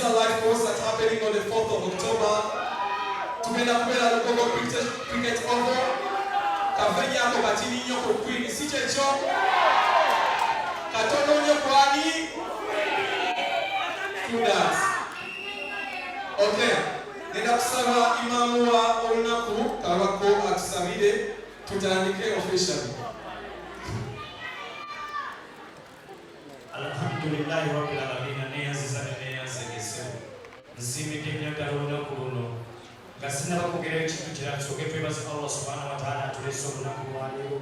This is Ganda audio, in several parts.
is a live course that's happening on the 4th of October. Tumenda kubera lugogo cricket over. Kafenya ako batini nyoko queen. Sichecho. Katono nyoko ani. Students. Okay. Nenda kusaba imamu wa olunaku kabako atusabire tutandike officially. Alhamdulillah rabbil alamin neyazizaneyazegesewo nsiimidde ennyagala olunaku luno nga sinaba kwogerayo kintu kirala tusooke twebaze Allah subhanahu wa ta'ala atuleese olunaku lwaleero.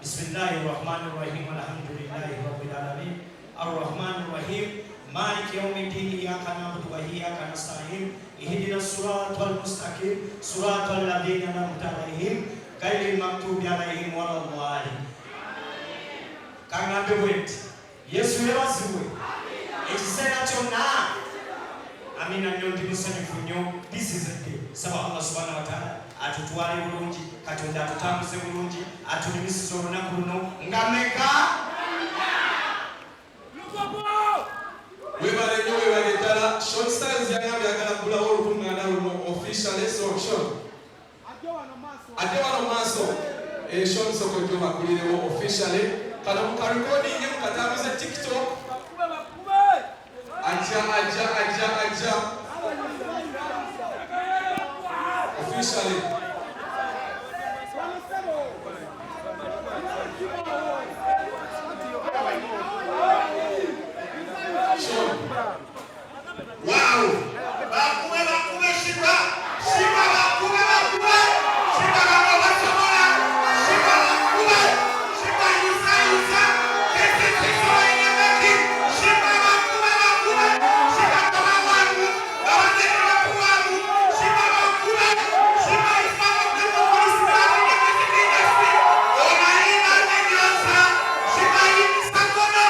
Bismillahi rahmani rahim alhamdulillahi rabbil alamin arrahmani rahim maliki yawmiddin iyyaka na'budu wa iyyaka nasta'in ihdinas siratal mustaqim siratal ladzina an'amta alaihim ghayril maghdubi alaihim waladdallin. Kangambe bwenti Yesu yabazibwe ekiseera kyonna amina nnyo ndi musanyufu nnyo. This is a day saba Allah subhanahu wa ta'ala atutwale bulungi, Katonda atutambuze bulungi, atulimisiza olunaku luno nga meka webale nnyo webale ddala. Short styles yagambye agala kugulawo olukuŋŋaana luno officially so short ate wano maaso short sokojjo bakulirewo officially kano mukarekodi nye mukatambuze TikTok aja officially sure. Wow! Bakube shiba! Shiba bakube! Shiba bakube! Shiba bakube! Shiba yusa! Kete inemeki! Shiba bakube! Shiba kawamu! Awateke wakuwamu! Shiba bakube! Shiba isama kemo kulisibani nekete inesi! Ona ina nenyosa! Shiba yimisa kono!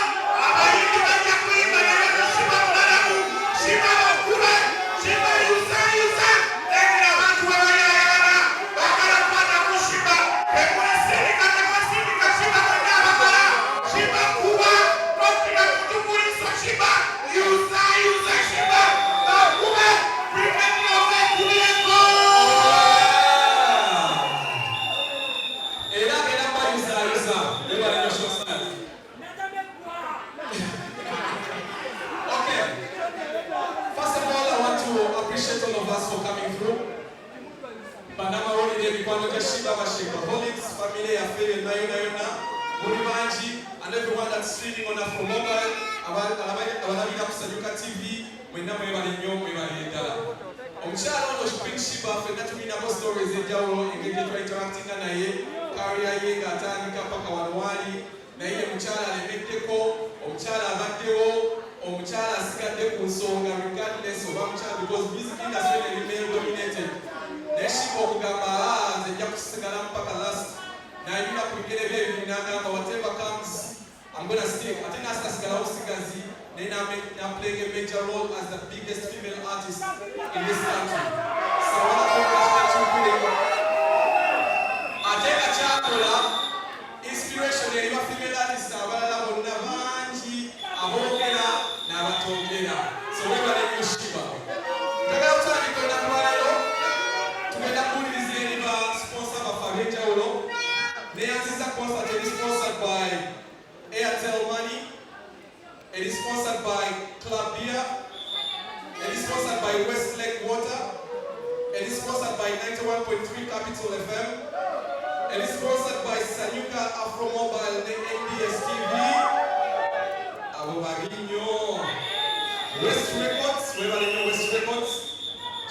Abayini bajya kuimba nero shiba mnaramu! Shiba bakube! Shiba yusa! Egera abantu abayayana! Bakala kwata kushiba! Ekwesirika tekwesirika shiba kwenye abakala! Shiba kuba! Nokira kutukuliso shiba! Yusa shiba! Bakube! Priketi ove kuleko! Era bayusa webale nnyo short styles. Okay. First of all, I want to appreciate all of us for coming through. Banama holiday mikwano gya Shiba Bashika Holics, family yaffe yonna yonna muli bangi, and everyone that's streaming on Afro Mobile, abalabira ku Sanyuka TV, mwenna mwebale nnyo mwebale ddala. Omukyala ono Queen Shiba ffenna tulinako stories enjawulo engeri gye twainteractinga naye kariya ye ng'atandika paka wano waali naye omukyala alemeddeko, omukyala abaddewo, omukyala asigadde ku nsonga regardless oba mukyala because music industry eri male dominated. Naye Shiba okugamba nze nja kusigala mpaka last nayina ku bigere bye bibiri n'agamba whatever comes I'm gonna stick. Ate n'asigalawo busigazi naye playing a major role as the biggest female artist in this country. So I want to congratulate you Queen. Ate nga kyakola inspiration eri ba female artists abalala bonna bangi aboogera n'abatoogera. So webale nnyo Shiba. Njagala kutandika olunaku lwaleero tugenda kuwuliriza eri ba sponsor baffe ab'enjawulo. Neyanziza concert eri sponsored by Airtel Money. It is sponsored by Club Beer. It is sponsored by Westlake Water. It is sponsored by 91.3 Capital FM. It is sponsored by Sanyuka Afro Mobile NBS TV. Abobaginyo. West Records. West Records.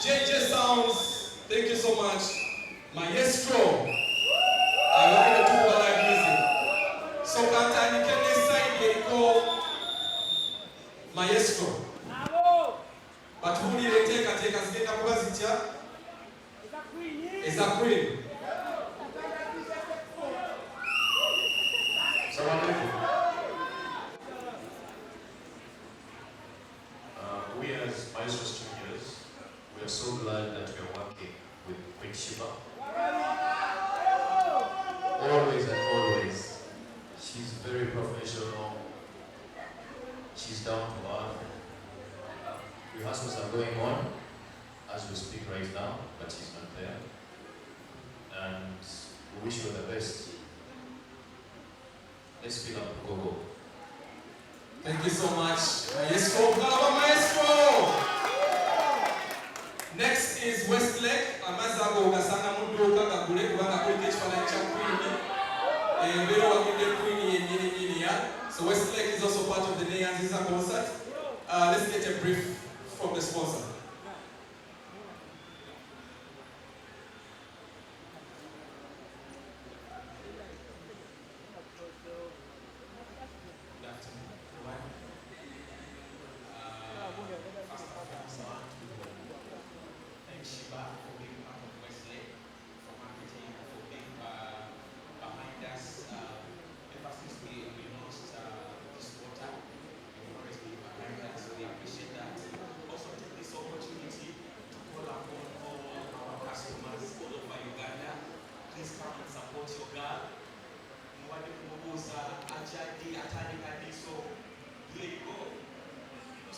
JJ Sounds. Thank you so much. Maestro. I love you to do live music. So Kantani can decide here go Maestro. But who did they take zigenda kuba zitya? Eza Queen. We as Maestro Studios, we are so glad that we are working with Queen Shiba. Always and always. She's very professional. She's down to earth. We Rehearsals are going on as we speak right now, but he's not there. And we wish you the best. Let's fill up Gogo. Thank you so much. Maestro, Kalaba Maestro! Next is Westlake. Amazago Gasana Mudoka Gagule, Kubanga Kulkich Financial Queen. Vero Wakinde Queen in So Westlake is also part of the Nyanziza concert. Let's get a brief from the sponsor.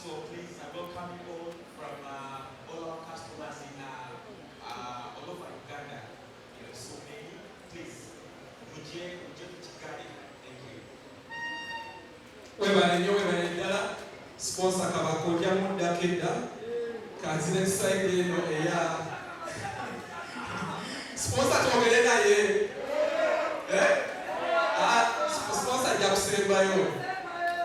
So please, I welcome you all from all our customers in all over Uganda. You know, so many. Please, Mujie Chikari. Thank you. Webale dala sponsor kabakoja muda keda kazine side eno eya sponsor togere naye sponsor jakusembayo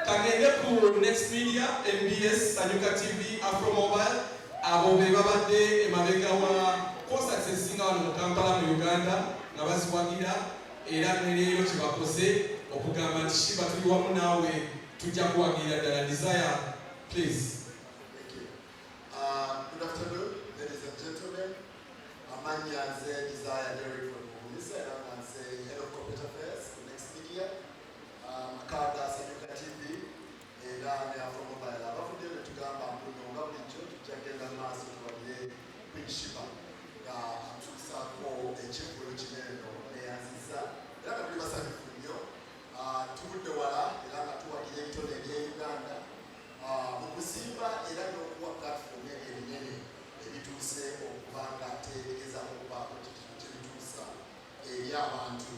kagende ku Next Media, MBS, Sanyuka TV, Afro Mobile, abo bebabadde emabega wa concerts ezisinga wano mu Kampala mu Uganda nga baziwagira era n'eleero kye bakoze okugamba nti Shiba tuli wamu naawe tujja kuwagira ddala. Desire, please. Thank you. Good afternoon, ladies and gentlemen. Amanya Nze Desire Derek from Mumisa, and I'm Head of Corporate Affairs for Next Media. Makada Sanyuka TV, and Afro Mobile. Abafudde tugamba mpunonga bulijjo tujjagenda maaso tuwagire Queen Shiba nga atuusaako ekivulo kinene neyanziza era nga tuli basanyufu nnyo. Tuvudde wala era nga tuwagira ebitone ebya Uganda mu kusimba era n'okuwa platform ebinene ebituuse okuba nga tegezaako okubaako kyebituusa eri abantu.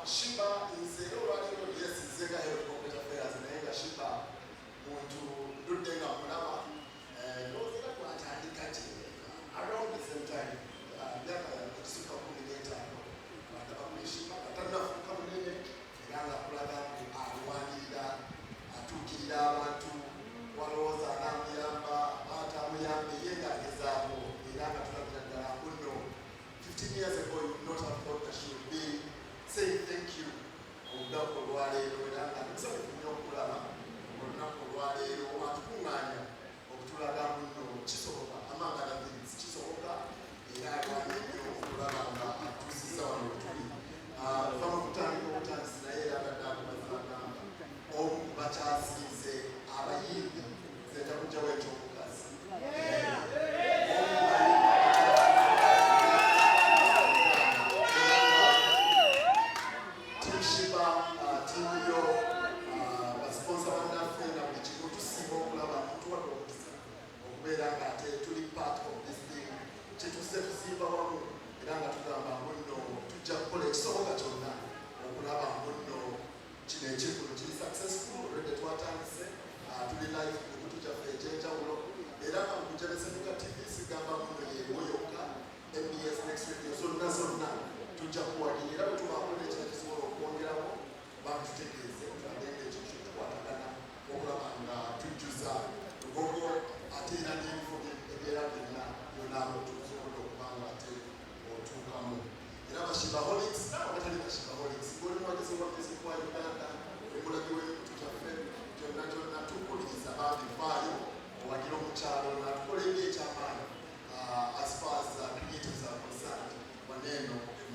Shiba nze olwaleero yeesize nga Head of Corporate Affairs naye nga Shiba muntu ndudde nga mulaba ndowooza twatandika ki around the same time myaka egisukka 15 badaba kuli Shiba katannafuuka munene era nga kulaga nti alwanirira atuukirira abantu walowooza anamuyamba atamuyambe ye ng'agezaako era nga tulabira ddala nno 15 years ago you would not have thought that she would be saying thank you olunaku olwaleero era nga musanyufu nnyo okulaba olunaku olwaleero atukuŋŋaanya okutulaga nno kisoboka amanga nathings kisoboka era alwanye nnyo okulaba nga atuusiza wano wetuli va mu kutandika obutandisi naye era abadde akubazagamba omu bakyasinze abayimbi zeta kujjawo ekyomukazi MBS Next Radio zonna zonna tujja kuwagira bwe tubaako n'ekira kisobola okwongerawo bakutegeeze agenda ekyo kyatukwatagana okulaba nga tujjuza lugogo ate era n'ebifo ebyera byonna byonna tusobola okuba nga ate otuukamu era bashibaholics abatali bashibaholics goli mwagezi wagezi kwa Uganda emulagi w'ebintu kyaffe kyonna kyonna tukuliriza babivaayo owagira omukyalo natukola ebyo ekyamaanyi as far as creatives are concerned, Waneno in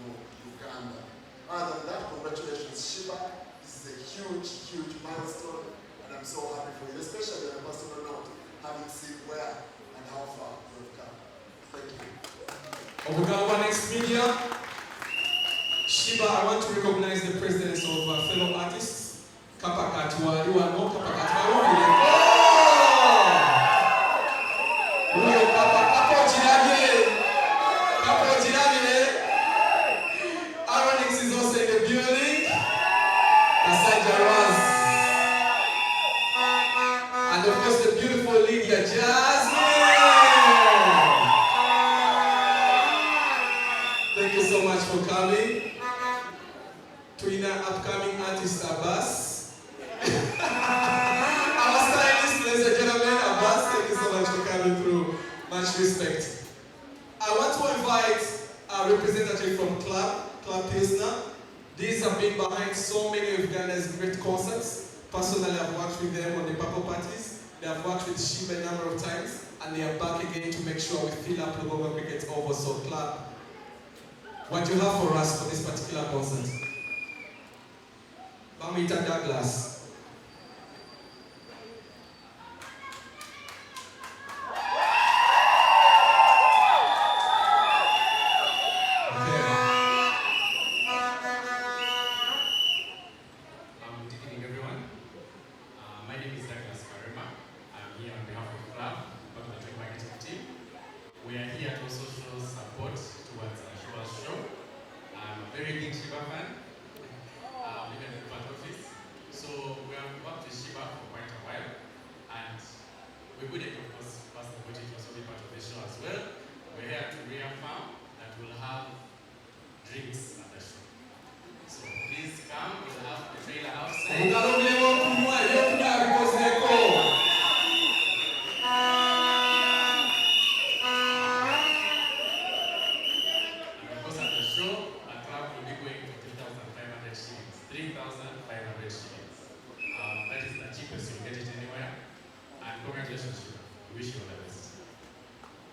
Uganda. Other than that, congratulations, Shiba. This is a huge, huge milestone, and I'm so happy for you, especially on a personal note, having seen where and how far you've come. Thank you. Obugalwa Next Media. Shiba, I want to recognize the presence of fellow artists. Kapakatuwa, you are not Kapakatuwa. much respect. I want to invite a representative from Club Pilsner. These have been behind so many of Uganda's great concerts. Personally, I've worked with them on the Purple Parties. They have worked with Shiba a number of times, and they are back again to make sure we fill up Lubonga Cricket over. So, Club, what do you have for us for this particular concert? Bamita Douglas.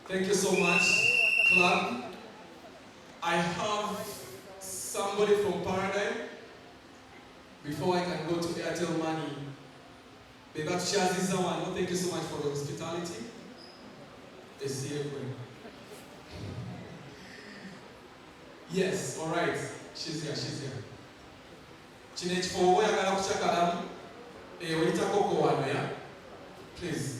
Thank you so much, Club. I have somebody from Paradigm. Before I can go to Airtel Money, Bebat Shazi Zawano, thank you so much for the hospitality. Yes, all right. She's here. Chinech for where I got Chakaram. Wita Koko one, yeah? Please.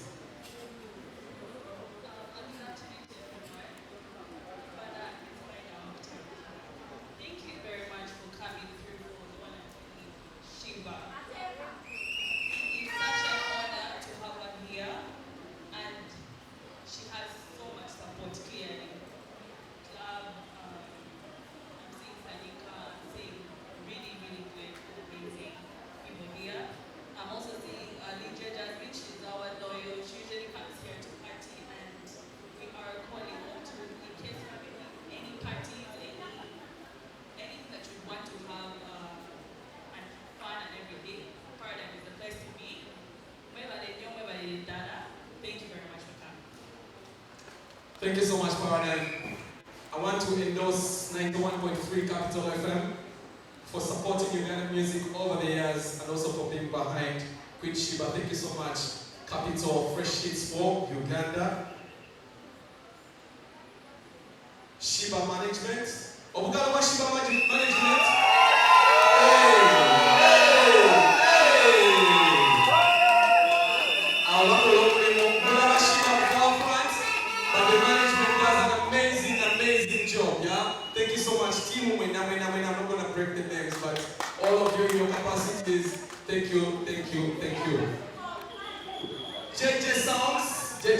Thank you so much, Paradigm. I want to endorse 91.3 Capital FM for supporting Ugandan music over the years and also for being behind Queen Shiba. Thank you so much, Capital Fresh Hits for Uganda. Shiba Management. Obugalo Shiba Management. Thank you so much, team. I'm not going to break the names, but all of you in your capacities, thank you. JJ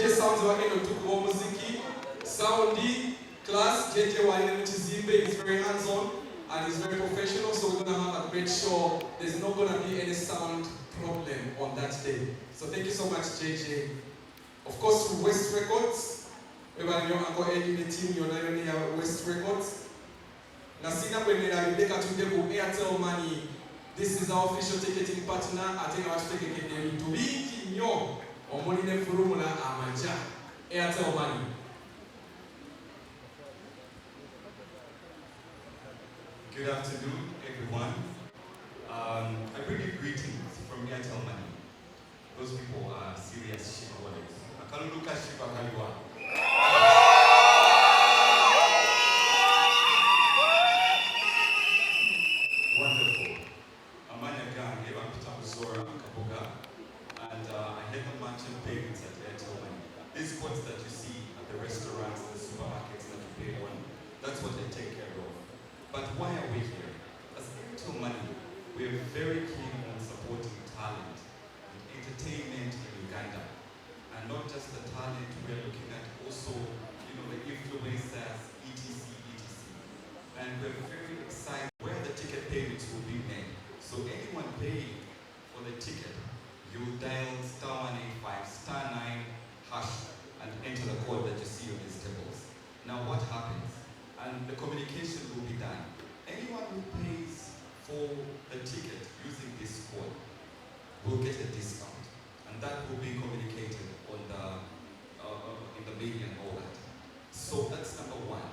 Sounds working on Tukubo Muziki, Soundi, class, JJ Waine Chizimbe is very hands-on and is very professional, so we're going to have a great show. There's not going to be any sound problem on that day. So thank you so much, JJ. Of course, to West Records, everybody know I go in the team, you're not only West Records. Nasina Benera Rebecca today for Airtel Money. This is our official ticketing partner. I think I was taking it to be Nyo or Moline Furumula Amanja. Airtel Money. Good afternoon, everyone. I bring you greetings from Airtel Money. Those people are serious Shiba wallets. Akaluluka Shiba Kaliwa. Wonderful. Amanya Gang, Eva Pitamuzora, Kabuga, and I head the merchant payments at Airtel Money. These codes that you see at the restaurants, the supermarkets that you pay on, that's what I take care of. But why are we here? As Airtel Money, we are very keen on supporting talent and entertainment in Uganda. And not just the talent, we are looking at also, the influencers, etc. And we're very excited where the ticket payments will be made. So anyone paying for the ticket, you dial *185 *9# and enter the code that you see lady and all that. So that's number one.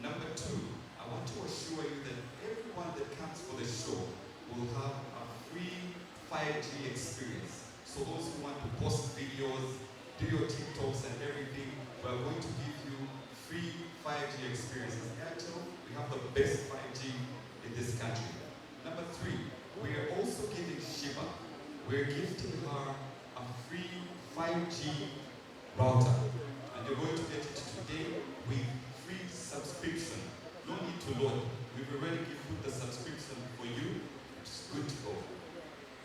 Number two, I want to assure you that everyone that comes for the show will have a free 5G experience. So those who want to post videos, do your TikToks and everything, we're going to give you free 5G experiences. Airtel, we have the best 5G in this country. Number three, we are also giving Shiba. We're gifting her a free 5G router. And you're going to get it today with free subscription. No need to load. We've already put the subscription for you. It's good to go.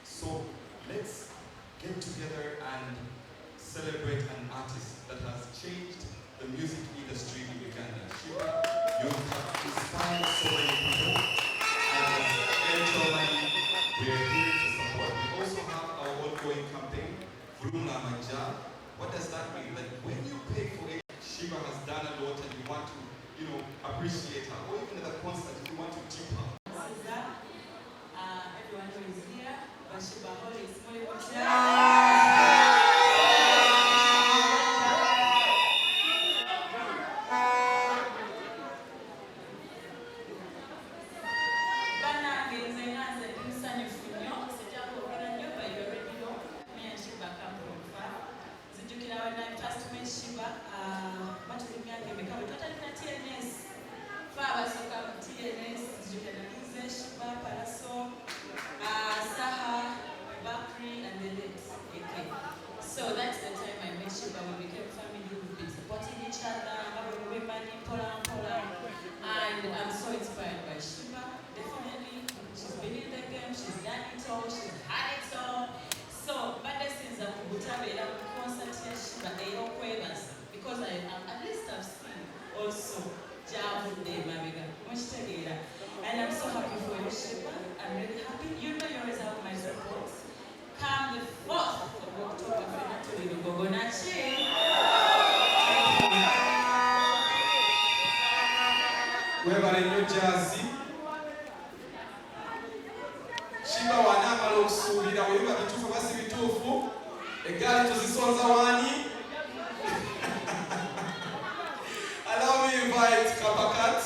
So let's get together and celebrate an artist that has changed the music industry in Uganda. Shiba, you have inspired so many people. And as Airtel Money, we are here to support. We also have our ongoing campaign, Vurumla Manja. What does that mean? That when you pay for it, Shiba has done a lot and you want to, appreciate her. Or even at the concert, if you want to tip her. Everyone who is here, Shiba Holy So that's the time I met Shiba. We became family. We've been supporting each other. And I'm so inspired by Shiba. Definitely, she's been in the game. She's done it all. She's had it all. So, but the things that we would have a concert here, Shiba, because at least I've seen also Javu de Mabiga. And I'm so happy for you, Shiba. I'm really happy. You know you always have my support. Come the 4th of October, We're in New Jersey. Shiba wanamala okusuubira weyuba bituufu basi bituufu eggaali tuzisonza wani. Allow me to invite Kapakat,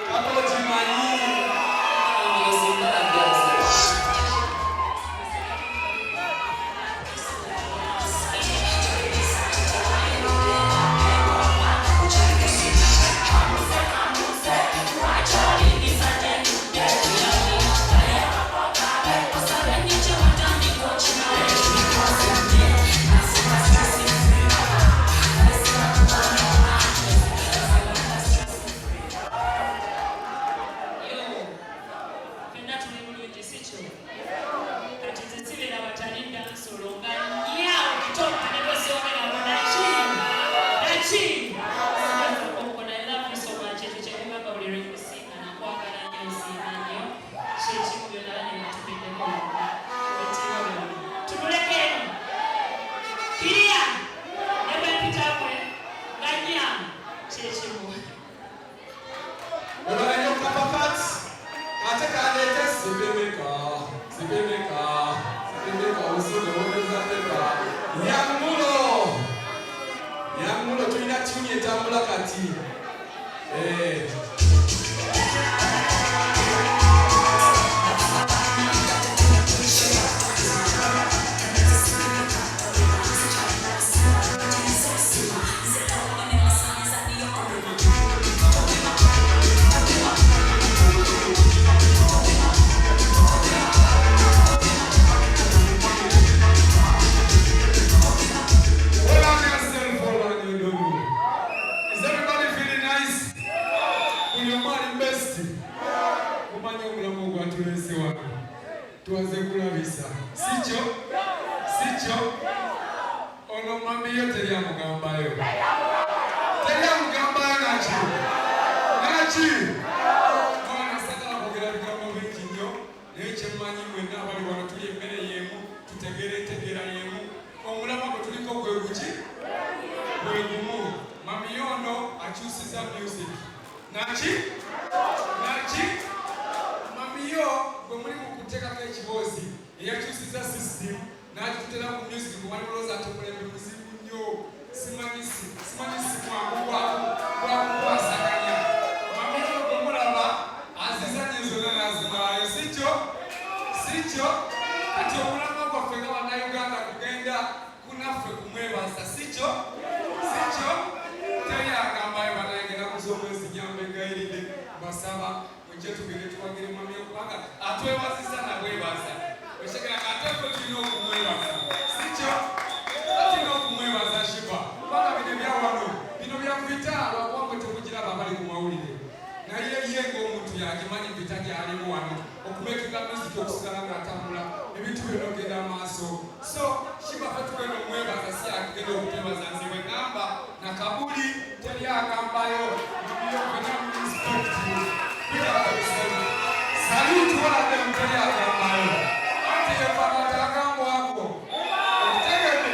Kapo Jimani. Yangulo tulina tuni etambula kati. Tuanze kulabisa. Sicho. Ono mami yote ya mugambayo. Teria mugambayo nachi. Mwana saka kugera bigambo bingi nnyo. Naye kyemmanyi mwenna abali wano tuli emmere y'emu, tutegera y'emu. Omulama gwe tuliko gwe guki? Gwe gumu. Mami ono akyusiza music. Nachi? Mami yo gwe muli mu kuteekako ekiboozi eyakyusiza system n'agitutera ku music kuba nimuloza ate mulembe muzibu nnyo. Simanyi simanyisi mwakukwasaganya mamiro gomulaba azizanye zonna nazimalayo sikyo kati omulama gwaffe nga bannayuganda kugenda kunaffe kumwebaza sikyo teri agambayo banayegera kuzomwezi nyambe ngayiride basaba mujje tugende tubagire mami okubanga atwebazisa nabwebaza oshegera kateko tulina okumwebaza sikyo tulina okumwebaza shiba kubanga bino byawano bino byavita lwakuwamwe temugiraba abali ku mawulire naye ye ng'omuntu yakimanyi vita gyalimu wano okumekinga muziki okusigala ng'atambula ebintu byonna okugenda amaaso so shiba fe tugenda omwebaza si akugenda okutwebaza nze bwe ngamba nakabuli teri agambayo biyovena muinspekti saluti walade muteri agambayo anti yefanata agambwako okutegede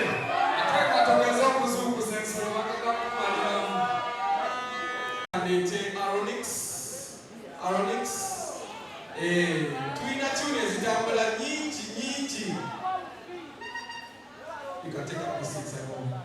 atweka togeza okuzuukuza ensolo bakagamumaliramu Aronix tulina tune ezitambula nyingi ikateka kusiza ngoma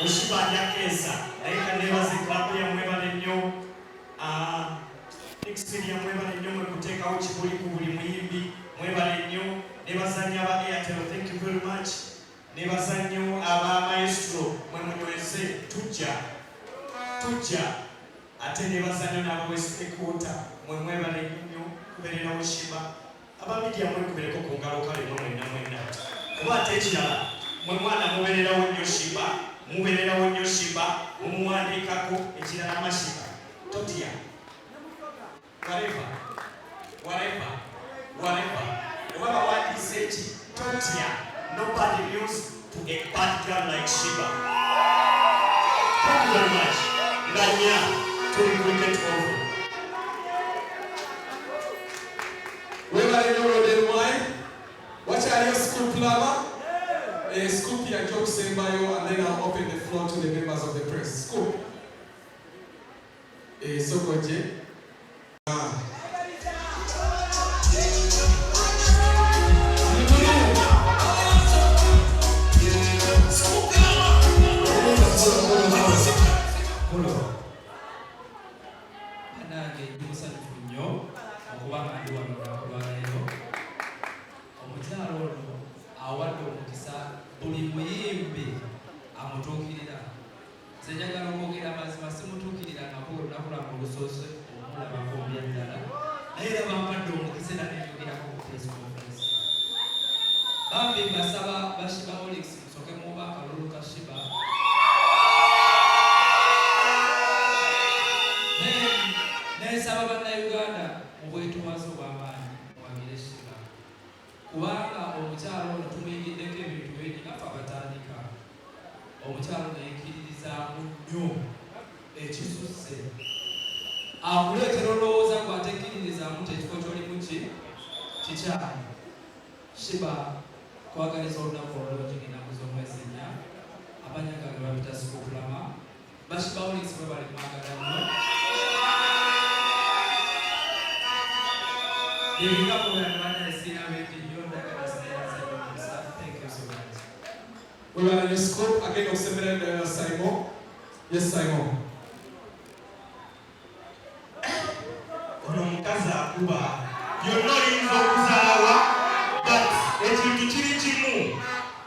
Oshibanya Kesa, Laika Nevazi Klapia Mwebalenyo, Expedia Mwebalenyo, Mekuteka Uchibuli Kubuli Muimbi, Mwebalenyo, Nevazanya Aba Airtel, thank you very much. Nevazanyo Aba Maestro, Mwemunweze, Tuja, Ate Nevazanyo Naba West Equator, Mwebalenyo, Kuberena Oshiba, Aba Media Mwekubeleko Kungalo Kale Mwena. Kuba Techala, Mwana Muberera Wonyoshiba, Muberera Wonyoshiba, Umuandikako, Echina Mashiba, Totia. Whatever. Whoever what he said, Totia. Nobody used to a bad girl like Shiba. Thank you very much. Nganya, to the cricket over. Whoever you know the wine, watch out your scoop lava. Scoop your jokes in bio, and then I'll open the floor to the members of the press. Scoop. So good, Shiba kwagaliza olunaku olulungi ennaku z'omwezinya abanyagalwa babita sikukulama bashiba Olix bwe bali mwagala nnyo ebikapu byange bannayesiina b'ekijjo ndagala sinayazayomusa. Thank you so much. We are in the scope again of Seminary Simon. Yes, Simon. Ono mukazi akuba yonna oyinza okuzaawa but ekintu kiri kimu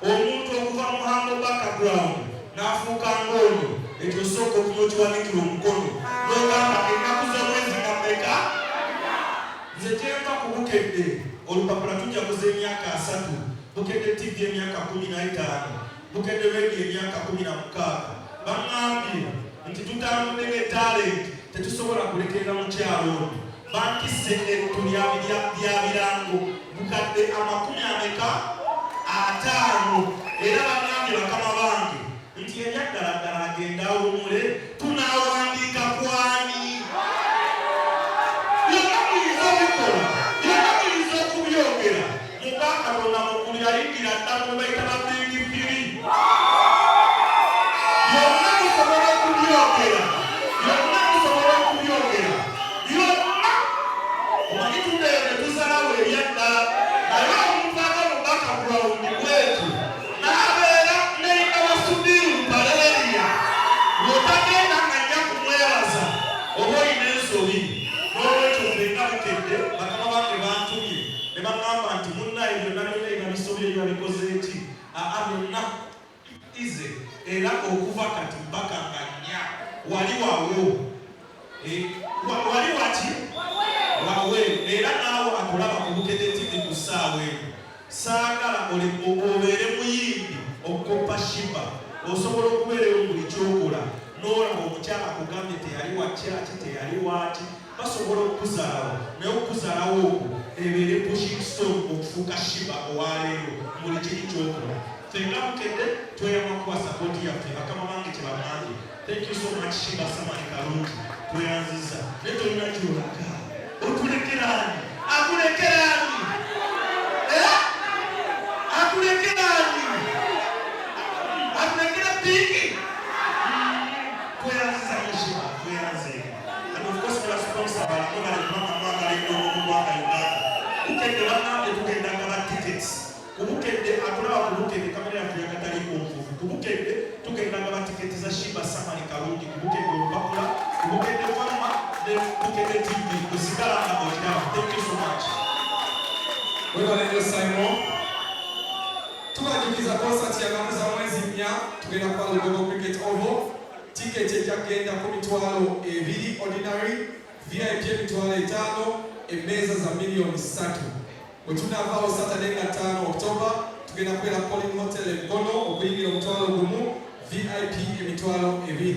omuntu okuva mu humble background n'afuuka ng'oyo ekyo osooka okuba okiwanikira omukono n'ogamba ennaku z'omwezi ngammeka nze kyenva ku bukedde olupapula tujaguza emyaka 3 bukedde TV emyaka 15 bukedde radio emyaka 16 baŋŋambye nti tutambudde ng'etalenti tetusobola kulekerera mu kyalo ono bankisse ettu lya birango bukadde 50 era bannange bakama bange nti eryaddaladdala agenda awumule tunaawandiika kwani byonna muyinza obikola byonna muyinza okubyogera muka Katonda mukulu yayingira ddala mwe bayita babingipiri byonna musobola okubyogera omanyi tuneere tuzalawo eryaddala naye omuntu agala obaka burawundi bwetu n'abeera neyina basubiru mpaleriya lwotagenda nga nnya kumwebaza oba oyina ensobi n'olwekyo mbenga bukedde bakama bange bantumye ne baŋŋamba nti munnaye byonna byonna ina bisobi ebyo babikoze eki byonna ize era okuva kati mpaka nga nnya wali wawo wali waki wawe era naawe akulaba ku bukedde TV ku ssaawa eno saagala obeere muyimbi okukoppa Shiba osobola okubeerayo buli kyokola n'olaba omukyala akugambye teyali wakyaki teyali waaki basobola okukuzaalawo naye okukuzaalawo okwo ebeere pushing stone okufuuka Shiba owaleero buli kiri kyokola fenga bukedde tweyama kuba sapooti yaffe bakama bange kyebamange. Thank you so much Shiba Samani Kalungi tweyanziza naye tolina kyolaga okulekerani akulekerani akulekera piki tweyanziza Shiba tweyanze and of course we are sponsor balamu bali kumamanga lendo okugwanga Uganda bukedde bannange tugendanga ba tickets kubukedde atulaba kubukedde kamera yaffe yagatali kunfufu kubukedde tugendanga ba tiketi za Shiba Samani Kalungi kubukedde olupapula kubukedde Palma ne kubukedde TV kusigala nga okiraba. Thank you so much. Webalenge Simon. Tubajukiza concert ya Gamuza mwezi mpya tugenda kwa Lugogo Cricket Oval. Ticket ejagenda ku mitwalo 2 ordinary, VIP emitwalo 5, emmeeza za million 3. Wetunavaawo Saturday nga 5 October tugenda kwera Colin Hotel Egono okuyingira omutwalo gumu, VIP emitwalo 2.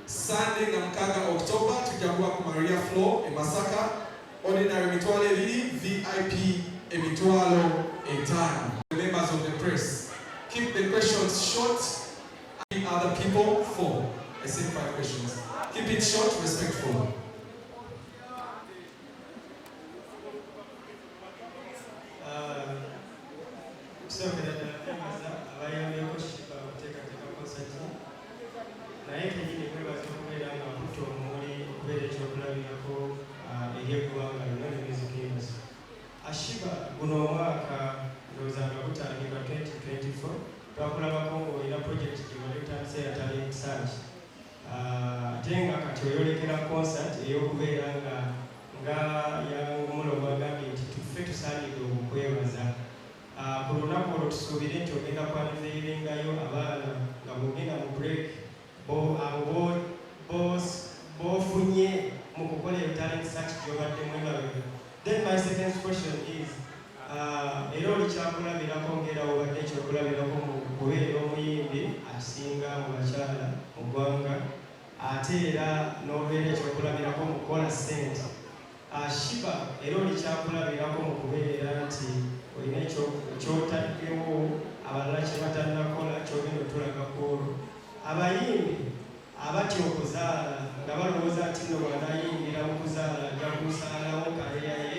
Sunday nga 6 October tujja kuba ku Maria Floor e Masaka, ordinary emitwalo 2, VIP emitwalo 5. Members of the press, keep the questions short. Give other people 4. I said 5 questions. Keep it short, respectful. Ashiba guno omwaka ndowooza gutandika 2024 twakulabako ng'olina project gy'oletandise ya talent search ate nga kati oyolekera concert ey'okubeera nga yamulo bwagambye nti tuffe tusaanidde okukwebaza ku lunaku olwo tusuubire nti ogenda kwanveiringayo abaana nga bwogenda mu break abo b'ofunye mu kukola eyo talent search gy'obaddemu emabega. Then my second question is, era olikyakulabirako ng'era obadde ekyokulabirako mu kubeera omuyimbi akisinga mu bakyala mu ggwanga ate era n'obeera ekyokulabirako mu kukola ssente. Shiba era olikyakulabirako mu kubeera nti olina ekyotaddewo abalala kye batannakola kyogenda otulagako olwo. Abayimbi abatya okuzaala nga balowooza nti nno bw'anayimbira mu kuzaala ajja kusaalawo kaleya ye,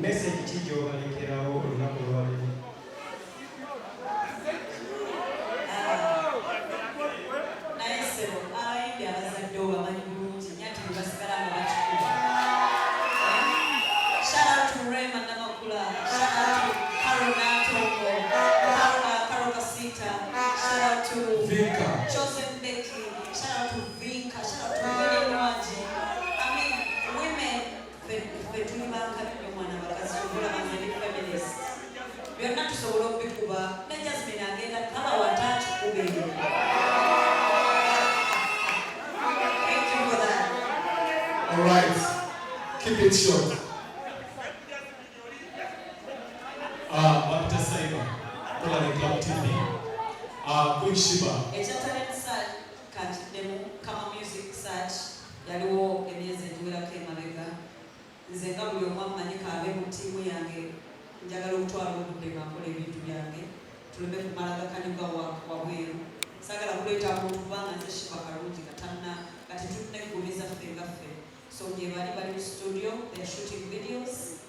message ki gy'obalekerawo olunaku lwaleero? Naye ssebo abayimbi abazadde obamanyi bulungi nyati bwe basigala nga bakikuba. Shout out to Raymond Namakula, shout out to Carol Natongo, Carol Kasita, shout out to Vinka, Joseph Becky, shout out to Vinka, shout out to Winnie Mwaji. I mean, women, between bakabidde omwana bakazi obola bangeni feminists. Byonna tusobola okubikuba ne Jasmine agenda kaba wataki kubeera. Thank you for that. all right. Keep it short. Bakta Saiba, Kola Club TV. Quick Shiba. Ekya talent search kantiddemu Kama Music Search yaliwo emyezi egiwerako emabega. Nze nga buli omu amanyi kaabe mu ttiimu yange njagala okutwala obudde nga nkola ebintu byange tuleme kumala gakanyuga wabweru. Saagala kuleeta muntu kubanga nze Shiba Kalungi kati tuneggumiza ffe nga ffe. So gye bali mu studio, they are shooting videos.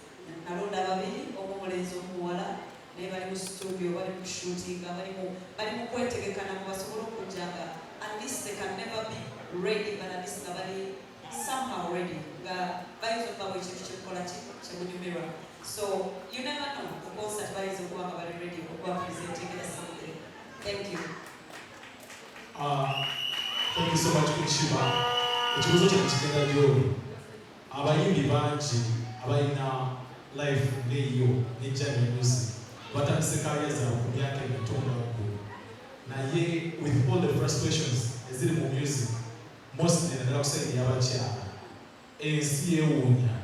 Nalonda babiri, omulenzi omuwala naye bali mu studio, bali mu shooting, bali mu kwetegekana mu basobola okujja nga at least they can never be ready, but at least nga bali somehow ready nga bayinza okuba buli kintu kyekukola kyebunyumirwa. So you never know, ku concert bayinza okuba nga bali ready okuba presenting something. Thank you. Thank you so much, Quick Shiba. Ekibuuzo kino kigenda gy'oli. Abayimbi bangi abalina life ng'eyo n'ejjani enyuzi batandise kariya zaabwe ku myaka emitonda waggulu. Naye with all the frustrations eziri mu music, mostly naddala kusayidi y'abakyala, ensi yeewuunya.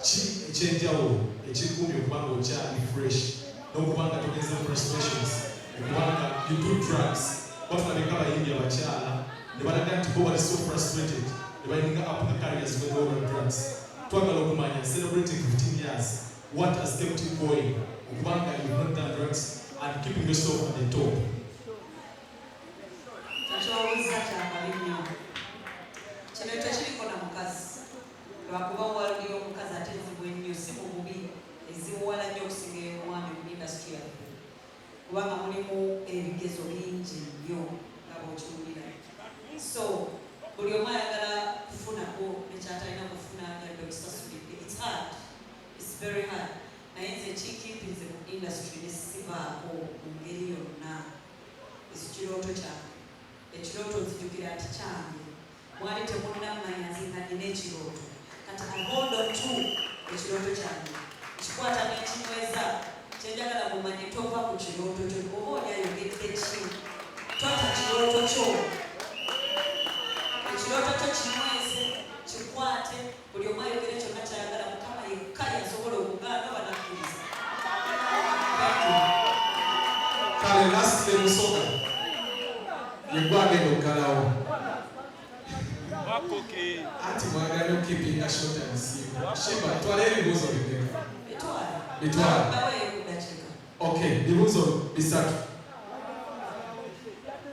Ki ekyenjawulo ekikuumye okuba nga okyali fresh n'okuba nga togenze frustrations okubanga you do drugs. Batulabika abayimbi abakyala ne balaga nti bo bali so frustrated ne bayininga up the careers when they were drugs. Twagala okumanya celebrating 15 years what has kept you going okubanga you've not done drugs and keeping yourself at the top. Ky'obuuza kyakabi nnyo. Kino tekiriko na mukazi lwakuba waliyo omukazi ate ezibu ennyo si mu bubi ezimuwala nnyo okusinga ey'omwami mu industry yaffe kubanga mulimu ebigezo bingi nnyo nga bw'okiwulira. So buli omu ayagala kufunako nekyatalina kufuna yadde okusasulidde. It's hard, it's very hard. Naye nze kikimpinze mu industry ne sibaako mu ngeri yonna ekirooto kyange ekirooto nzijukira nti kyange mwali temunnamanya nzinga nina ekirooto kati I hold on to ekirooto kyange kikwata n'ekinyweza kyenjagala mumanye tova ku kirooto kyo oba oli ayogedde ki twata kirooto kyo ekirooto kyo kinyweze kikwate buli omu ayogere kyonna kyayagala mukama yekka yasobola okugaana banakkiriza kale lastly musoga yegwagenda okukalawo anti mwagala okukipinga short and simple Shiba twala ebibuuzo bigenda bitwala okay bibuuzo bisatu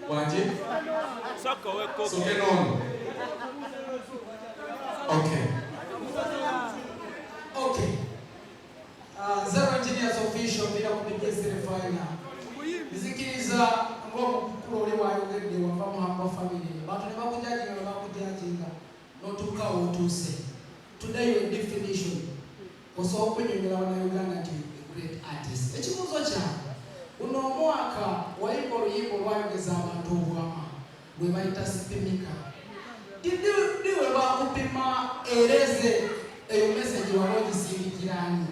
wanji soke nono okay Zero Engineers Official bila kupigia serefanya nizikiriza ngomu kukuru oli wayogedde wava muhamba family bantu ne bakujajinga ne bakujajinga notuuka wotuuse today your definition osobola okunyonyola Uganda nti great artist ekibuuzo kyange guno omwaka wayimba oluyimba olwayogeza abantu obwama bwe bayita sipimika diwe bakupima ereze eyo message waba ogisindikirani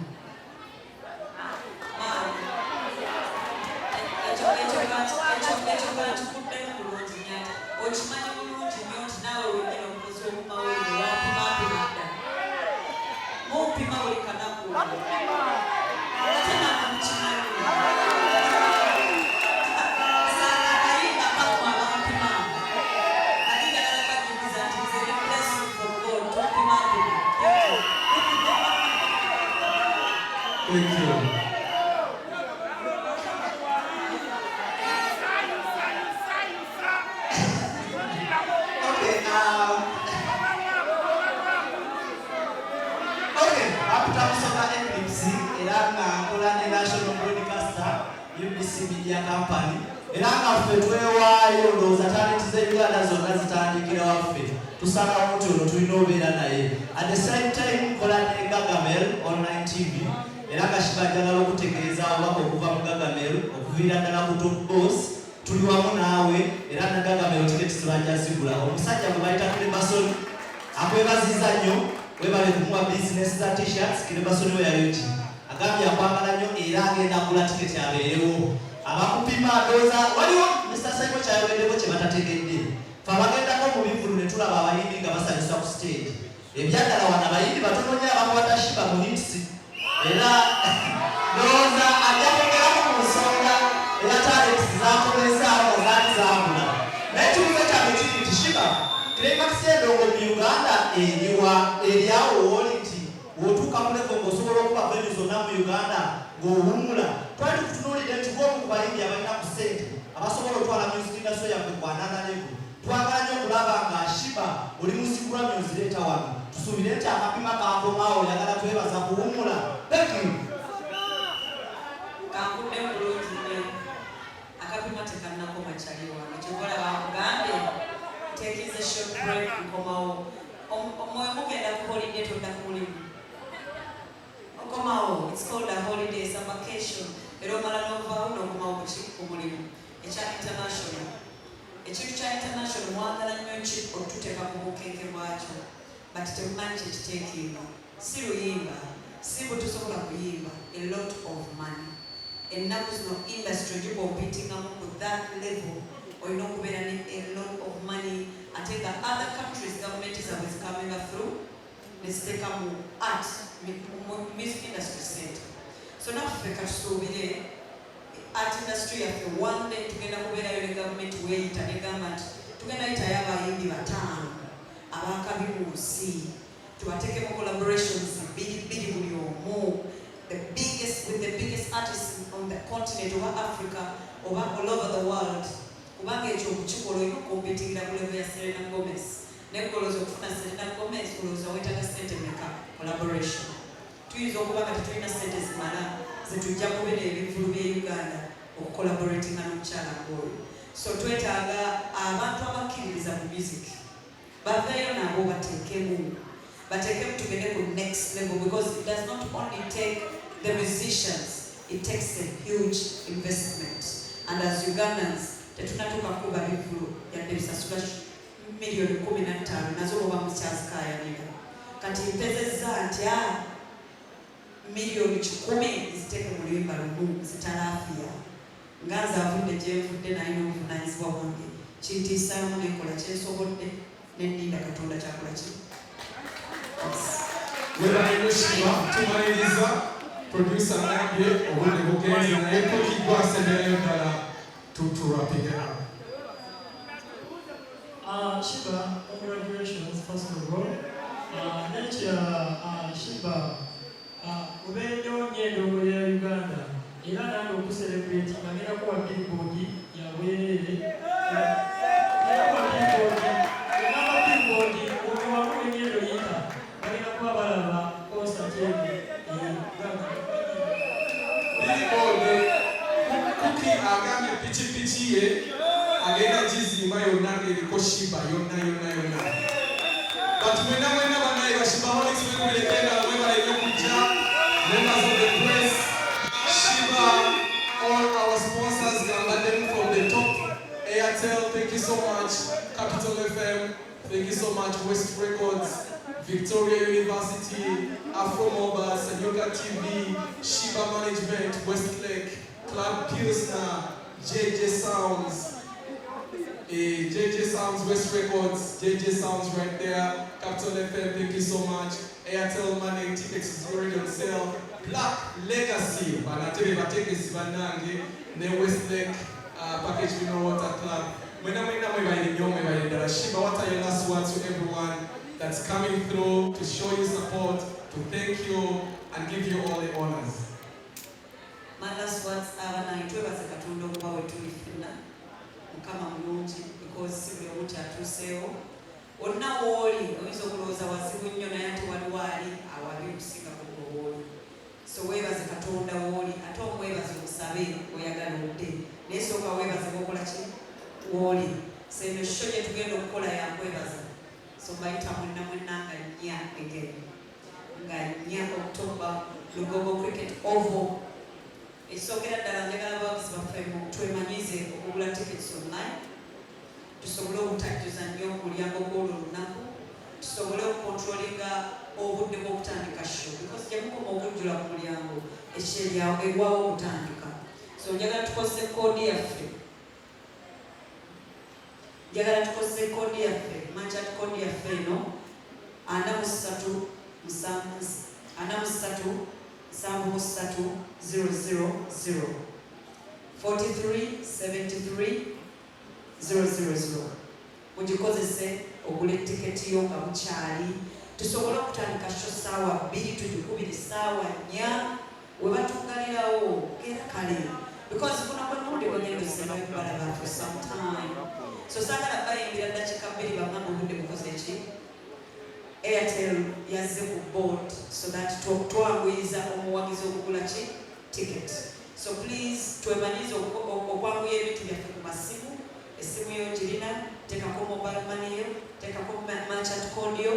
okimanyi bulungi nnyo nti naawe wenyini omukozi w'omumawulire wapimapimada mupima buli kanaku ate namukimanyi ayinga kamu abampima aligala bajuliza nti nze ne blessing from God tupimapima Thank you. National Broadcaster UBC Media Company era nga ffe twewaayo ndowooza talenti z'Uganda zonna zitandikira waffe tusanga omuntu ono tulina obeera naye at the same time nkola ne Gagamel online TV era nga kibajalala okutegeeza obubaka okuva mu Gagamel okuviira ddala ku Top Boss tuli wamu naawe era na Gagamel tiketi zibajja zigula omusajja gwe bayita Kirebasoni akwebaziza nnyo webale kumuwa bizinesi za t-shirts Kirebasoni we yayoti agambye akwambala nnyo era agenda kugula tiketi abeerewo abakupima ndowooza waliwo Mr. Simon kyayogeddeko kye batategedde fe abagendako mu bivulu ne tulaba abayimbi nga basanyusa ku stage ebyagala wano abayimbi batono nnyo abakwata Shiba mu hits era ndowooza ajja kwogeramu mu nsonga era talenti zakomezaawo nga zaali zaabula naye kibuzo kyange kiri nti Shiba climax y'endongo mu Uganda eriwa eryawo wooli nti wotuuka mu level ng'osobola okuba venue zonna mu Uganda ng'owummula twali tukutunuulidde nti ng'omu ku bayimbi abalina ku ssente abasobola otwala music industry yaffe ku another level twagala nnyo okulaba nga Shiba oli musigulwa myuzireeta wano tusuubire nti akapima kankomaawo oyagala twebaza kuwummula thank you kankudde bulungi nnyo akapima tekannakoma kyali wano kyokola bakugambe tekize short break nkomawo omwoyo mugenda ku holiday todda ku mulimu okomawo it's called a holiday it's a vacation era omala novaawo n'okomawo ku mulimu ekya international ekintu kya international mwagala nnyo ki otuteeka ku bukeeke bwakyo but temumanyi kyekiteekebwa si luyimba si bwe tusobola kuyimba a lot of money ennaku zino industry gikompintingamu ku that level olina okubeera ne a lot of money ate nga other countries government zaabwe zikamira through neziteeka mu art music industry center so naffe katusuubire art industry yaffe one day tugenda kubeerayo ne government weeyita negamba nti tugenda yitayo abayimbi 5 abakabi mu nsi tubateekemu collaborations biri buli omu with the biggest artists on the continent oba Africa oba all over the world kubanga ekyo okukikola olina okumpitingira ku level ya Selena Gomez neggoloza okufuna Selena Gomez olowooza weetaga ssente meka collaboration tuyinza okuba nga tetulina ssente zimala zetujja kubeera ebivulu bya Uganda okukolaboratinga n'omukyala ng'oyo so twetaaga abantu abakkiririza mu music baveeyo nabo bateekemu tugende ku next level because it does not only take the musicians it takes a huge investment and as Ugandans tetunatuuka kuba bivulu yadde bisasula miliyoni 15 nazo oba mukyazikayanira kati mpezezza nti miliyoni 10 ziteeke mu luyimba lumu zitalaafiya nga nze avudde gyenvudde naye n'obuvunanyizibwa bwange kintiisaamu nenkola kyensobodde nendinda katonda kyakola ki webaenoshiba tumaliriza producer nabye obudde bugenze naye kokigwasemerayo ddala tuturapiga Shiba, congratulations first of all. Next year, Shiba, ubenyo nyendo ya Uganda. Ila nando kucelebrate ngamira kwa billboard ya Bwerere. Kwa billboard, uwa kwa nyendo yita. Ngamira kwa balaba kosa cheni billboard kuki agamye pichi ye agenda jizimba yonna eriko Shiba yonna but mwena banaye bashiba holics bekulekera mwebaleyo kujja members of the press Shiba all our sponsors them from the top Airtel, thank you so much. Capital FM, thank you so much. West Records, Victoria University, Afro Mobile, Sanyuka TV, Shiba Management, Westlake, Club Pilsner, JJ Sounds, West Records, JJ Sounds right there. Capital FM, thank you so much. Airtel Money, tickets is already on sale. Black Legacy, Banatebe Bateke Sibanange, ne Westlake Package Mineral Water Club. Shiba, what are your last words to everyone that's coming through to show you support, to thank you, and give you all the honors? My last words are naitwebaza Katonda okuba wetulifuna mukama mulungi because sibule wuti atuuseewo onna wooli oyinza okulowooza wazibu nnyo naye ate waliwo ali awabi okusinga ku wooli so weebaze Katonda wooli ate omwebaze omusabe oyagala odde naye sooka weebaze bwokola ki wooli so eno sho gye tugenda okukola yakwebaza so mbayita mwenna nga nnya again nga nnya October Lugogo Cricket Oval. Esokera ddala njagala abawagizi baffe twemanyize okugula tickets online tusobole obutajjuza nnyo omulyango gw'olwo olunaku tusobole okukontrolinga obudde bw'okutandika show because gye mukoma okujjula ku mulyango ekiryawo egwawo okutandika so njagala tukozese koodi yaffe mancha koodi yaffe eno 4373 000 mugikozese ogula tiketi yo nga bukyali tusobole okutandika sho saawa 2 tugikubire saawa 4 webatungalirawo era kale because kuna kwanundi bonyendosema balaba for some time so sagala bayimbira dakika 2 bamama obudde bukoze ki Airtel yazze ku board so that twanguyiza omuwagizi okugula ki ticket so please twemanyize okwanguya ebintu byaffe ku masimu esimu yo girina teekako mobile money yo teekako merchant code yo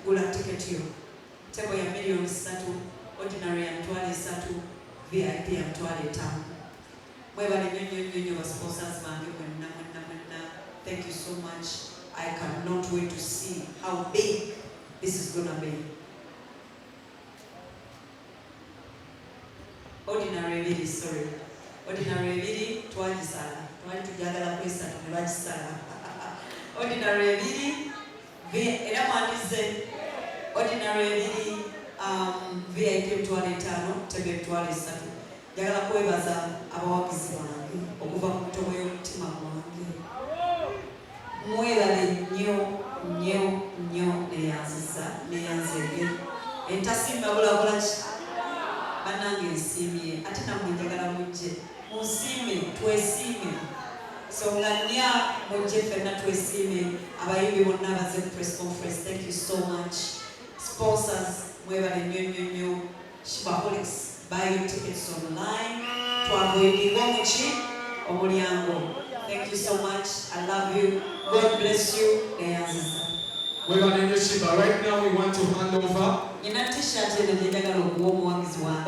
gula ticket yo tebo ya million 3 ordinary ya 3 VIP ya 5 mwebale nyonyo ba sponsors bange mwenna thank you so much. I cannot wait to see how big this is gonna be. Ordinary ebiri twagisala twali tujagala kwesatu ne bagisala ordinary ebiri era mwandize ordinary ebiri VIP emitwalo 5 tebe emitwalo 3 njagala kwebaza abawagizi bange okuva ku mutobo y'omutima gwange mwebale nnyo neyanzege entasimba bulabula ki bannange nsiimye ate nammwe njagala mujje munsiime twesiime so nga nnya mujje ffenna twesiime abayimbi bonna abaze ku press conference thank you so much sponsors mwebale nnyo Shibaholics buy your tickets online twavoidinga omuki omulyango. Thank you so much. I love you. God bless you. We're going to Shiba. Right now we want to hand over. You know, t-shirt and the other one is one.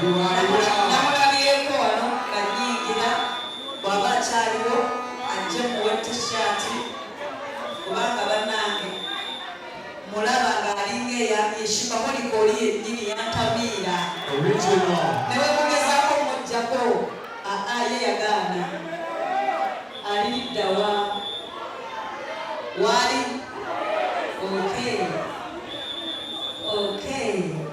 namulabyeko wano nga nnyingira bw'aba akyaliwo ajje muwe tishaati kubanga bannange mulaba ng'alinga eyeshiba molikoli yennyini yantamiira newe mugezaako mujjako ye yagaana aliddawa wali okay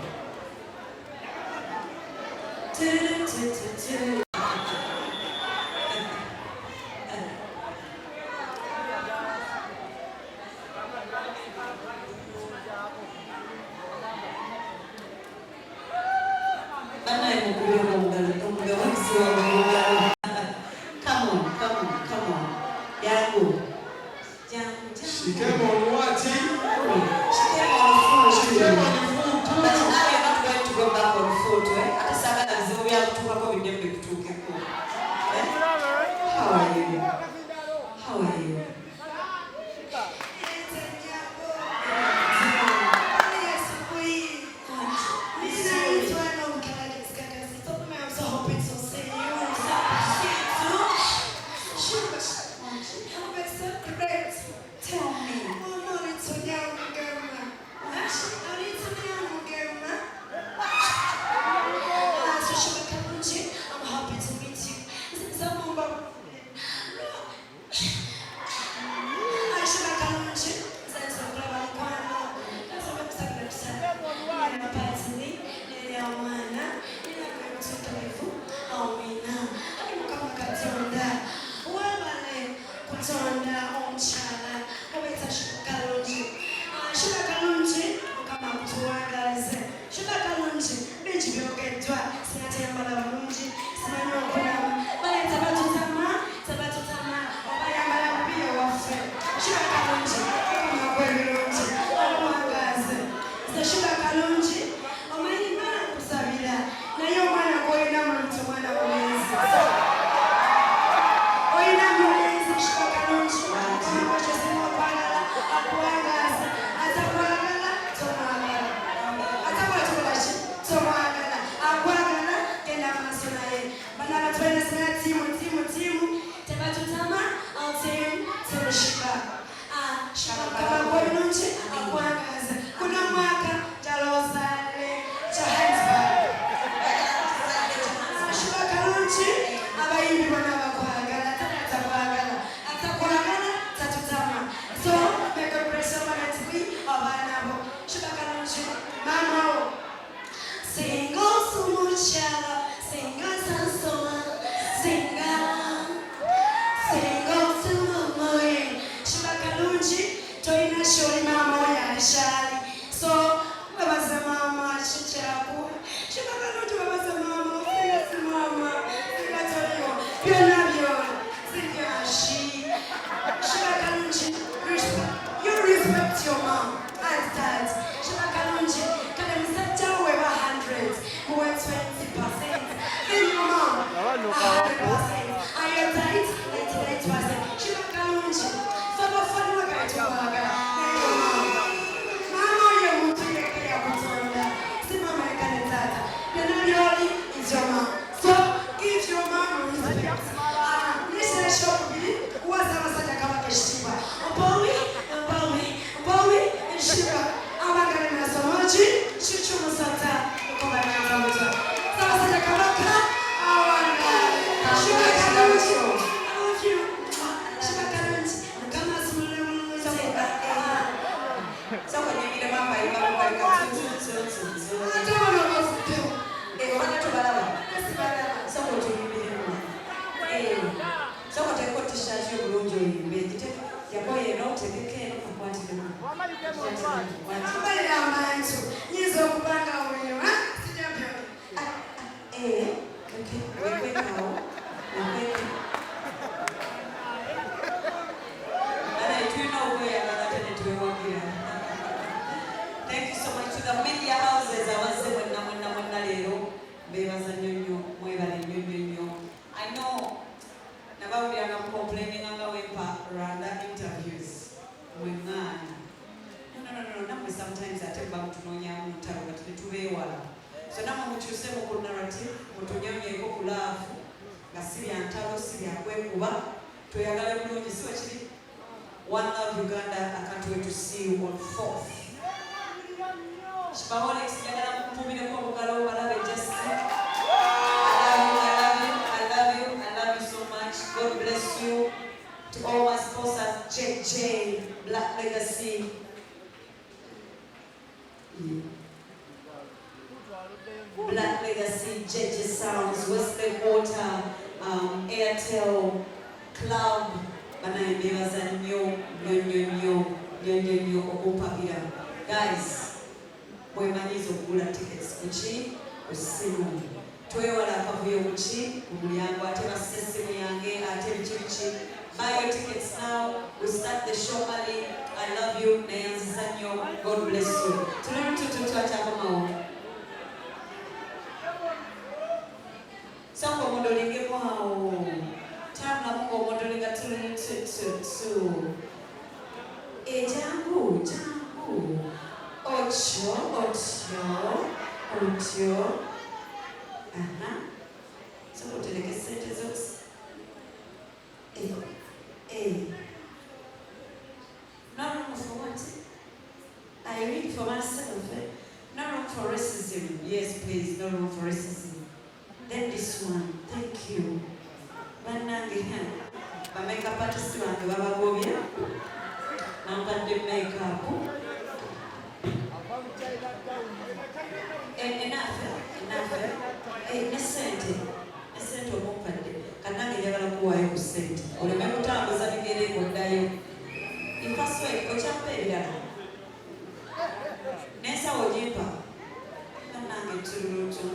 She came on what? She came on foot. She came on the foot too. But now you're not going to go back on foot, eh? At the second, as we have to go with them to Kiku. How are you? How are you? Sometimes I take back to Nonya Mutaro, but the two way. So now I'm going to say, ku narrative mutunyonyeeko ku love nga si bya ntalo si bya kwekuba tweyagala bulungi si wekiri. One Love Uganda, I can't wait to see you on 4th. Shibaholic, njagala mupumileko obugalo obalabe Jesse. I love you so much. God bless you. To all my sponsors, JJ, Black Legacy. Black Legacy, JJ Sounds, Westlake Water, Airtel, Club, banayembebaza nnyo okumpagira. Guys, mwemanyiza okugula tickets kuki kusimu. Twewala akavuyo kuki ku mulyango ate basse essimu yange ate biki. Buy your tickets now. We start the show early. I love you. Nayanziza nnyo. God bless you. Tunamutututuachakomawo. Soko modolinge mwao. Tamla mungo modolinga tu. Jambu. Ocho. Soko teleke sente zote. No room for what? I read for myself. No room for racism. Yes, please, no room for racism. Then this one, thank you. Banange, ba makeup artist wange babagobya. Nampadde makeup. Enough. Nesente omumpadde. Kanange njagala kuwaayo ku ssente. Oleme kutambuza bigere koddayo. Impaswe okyampa ebirala. N'ensawo gimpa. Kanange tuntu.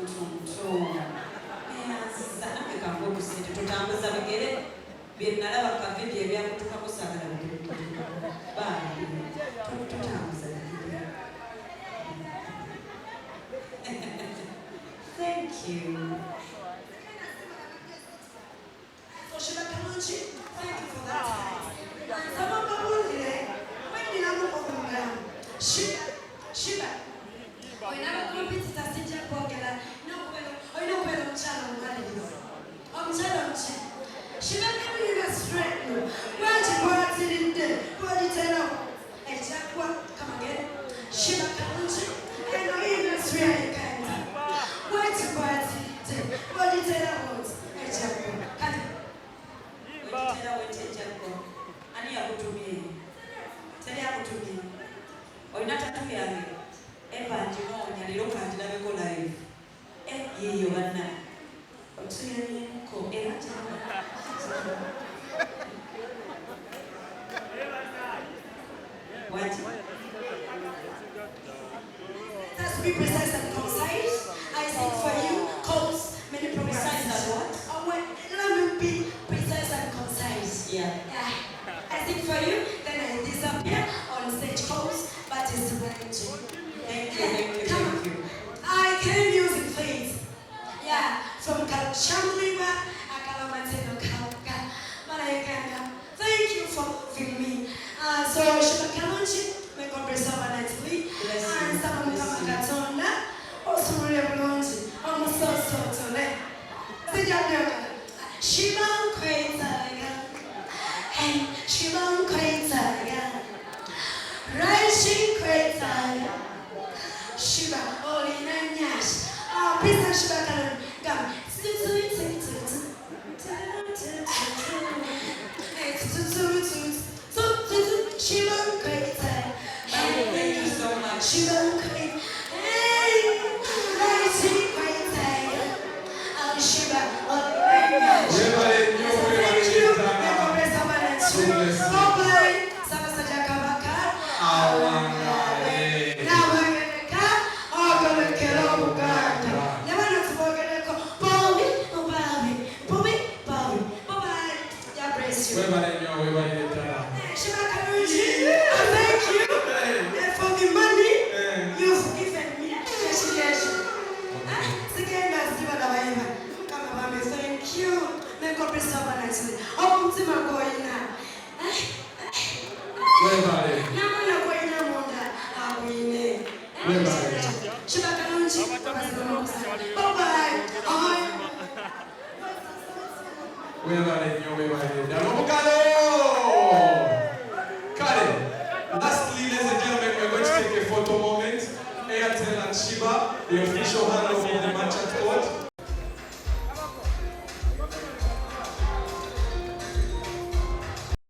Nange kangu ku ssente. Tutambuza bigere. Bye nalaba ka vidiyo ebyakutuukako saagala bigere. Tutambuza bigere. Thank you. Shiba Kamanchi, thank you for that. Shiba. Oinaba kompiti tasija kwogera oina kwera omukyala omumalirivu. Omukyala omuki. Shiba kamulira straight no. Lwaki bwatiridde bwagiterawo ekyakwa kamagere. Shiba Kamanchi eno industry ayikanda. Lwaki bwatiridde bwagiterawo ekyakwa. Kati Tera wetenjako. Ani yakutumye? Teri yakutumye. Oyina tatu yange. Eva ndinonya lero kandilabeko live. Yeyo banna. Otuyanyeko era tena. What? Let's be precise and concise. I think for you, cause many precise as what? Let me be precise and concise. Yeah. I think for you, then I disappear on stage pose, but it's ranging. Thank you. I can music, please. Yeah, from Kalchamliba, Akalamateno Kalka, Malayaganga. Thank you for loving me. So, Shiba Kamanchi, may God preserve and nicely. And some Kamakatona, also Reblonji, almost so to let. Shiba Kwaitaga, hey, Shiba Kwaitaga, Rising Kwaitaga, Shiba, Olina Nash, Pizza Shiba Kalan, come, Shiba Kwaitaga, thank you so much, Shiba Kwaitaga, hey, Rising Kwaitaga, Shiba, Bye-bye. Lastly, ladies and gentlemen, we're going to take a photo moment. Airtel and Shiba, the official handover of the match at court.